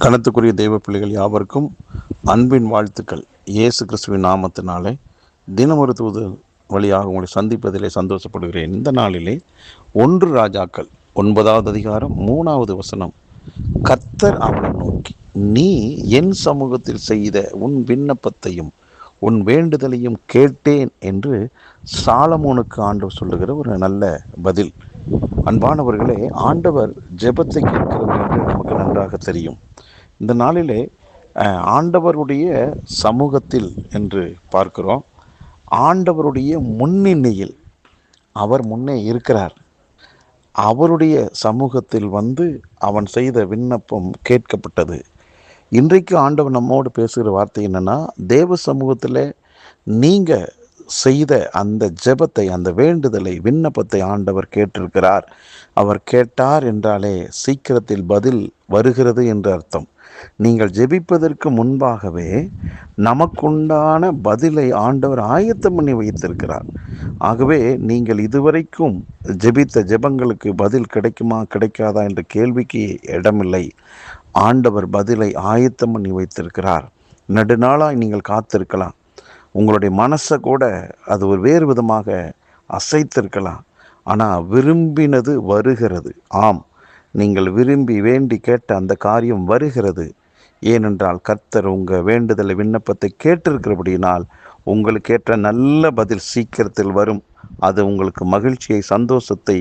கனத்துக்குரிய தெய்வ பிள்ளைகள் யாவருக்கும் அன்பின் வாழ்த்துக்கள். இயேசு கிறிஸ்துவின் நாமத்தினாலே தினமொரு தூது வழியாக உங்களை சந்திப்பதிலே சந்தோஷப்படுகிறேன். இந்த நாளிலே 1 ராஜாக்கள் 9வது அதிகாரம் 3வது வசனம். கர்த்தர் அவனை நோக்கி, நீ என் சமூகத்தில் செய்த உன் விண்ணப்பத்தையும் உன் வேண்டுதலையும் கேட்டேன் என்று சாலமோனுக்கு ஆண்டவர் சொல்லுகிற ஒரு நல்ல பதில். அன்பானவர்களே, ஆண்டவர் ஜெபத்தை கேட்கிறவர் என்று நமக்கு நன்றாக தெரியும். இந்த நாளிலே ஆண்டவருடைய சமூகத்தில் என்று பார்க்கிறோம். ஆண்டவருடைய முன்னிலையில் அவர் முன்னே இருக்கிறார். அவருடைய சமூகத்தில் அவன் செய்த விண்ணப்பம் கேட்கப்பட்டது. இன்றைக்கு ஆண்டவர் நம்மோடு பேசுகிற வார்த்தை என்னன்னா, தேவ சமூகத்தில் நீங்கள் செய்த அந்த ஜெபத்தை, அந்த வேண்டுதலை, விண்ணப்பத்தை ஆண்டவர் கேட்டிருக்கிறார். அவர் கேட்டார் என்றாலே சீக்கிரத்தில் பதில் வருகிறது என்று அர்த்தம். நீங்கள் ஜெபிப்பதற்கு முன்பாகவே நமக்குண்டான பதிலை ஆண்டவர் ஆயத்தம் பண்ணி வைத்திருக்கிறார். ஆகவே நீங்கள் இதுவரைக்கும் ஜெபித்த ஜெபங்களுக்கு பதில் கிடைக்குமா கிடைக்காதா என்ற கேள்விக்கு இடமில்லை. ஆண்டவர் பதிலை ஆயத்தம் பண்ணி வைத்திருக்கிறார். நெடுநாளாய் நீங்கள் காத்திருக்கலாம். உங்களுடைய மனசை கூட அது ஒரு வேறு விதமாக அசைத்திருக்கலாம். ஆனால் விரும்பினது வருகிறது. ஆம், நீங்கள் விரும்பி வேண்டி கேட்ட அந்த காரியம் வருகிறது. ஏனென்றால் கர்த்தர் உங்கள் வேண்டுதலை, விண்ணப்பத்தை கேட்டிருக்கிறபடியினால் உங்களுக்கு ஏற்ற நல்ல பதில் சீக்கிரத்தில் வரும். அது உங்களுக்கு மகிழ்ச்சியை, சந்தோஷத்தை,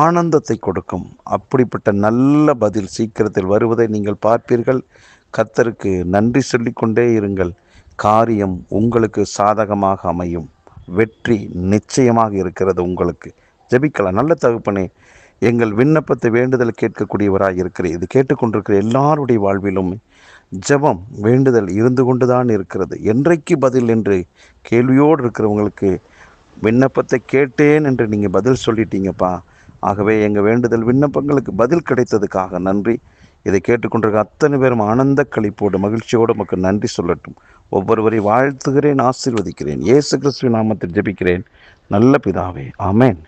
ஆனந்தத்தை கொடுக்கும். அப்படிப்பட்ட நல்ல பதில் சீக்கிரத்தில் வருவதை நீங்கள் பார்ப்பீர்கள். கர்த்தருக்கு நன்றி சொல்லிக்கொண்டே இருங்கள். காரியம் உங்களுக்கு சாதகமாக அமையும். வெற்றி நிச்சயமாக இருக்கிறது உங்களுக்கு. ஜெபிக்கலாம். நல்ல தகப்பனே, எங்கள் விண்ணப்பத்தை, வேண்டுதல் கேட்கக்கூடியவராக இருக்கிறேன். இது கேட்டுக்கொண்டிருக்கிற எல்லாருடைய வாழ்விலும் ஜெபம், வேண்டுதல் இருந்து கொண்டுதான் இருக்கிறது. என்றைக்கு பதில் என்று கேள்வியோடு இருக்கிறவங்களுக்கு விண்ணப்பத்தை கேட்டேன் என்று நீங்கள் பதில் சொல்லிட்டீங்கப்பா. ஆகவே எங்கள் வேண்டுதல், விண்ணப்பங்களுக்கு பதில் கிடைத்ததுக்காக நன்றி. இதை கேட்டுக்கொண்டிருக்க அத்தனை பேரும் ஆனந்த களிப்போடு, மகிழ்ச்சியோடு நமக்கு நன்றி சொல்லட்டும். ஒவ்வொருவரை வாழ்த்துகிறேன், ஆசீர்வதிக்கிறேன். இயேசு கிறிஸ்துவின் நாமத்தில் ஜெபிக்கிறேன் நல்ல பிதாவே, ஆமென்.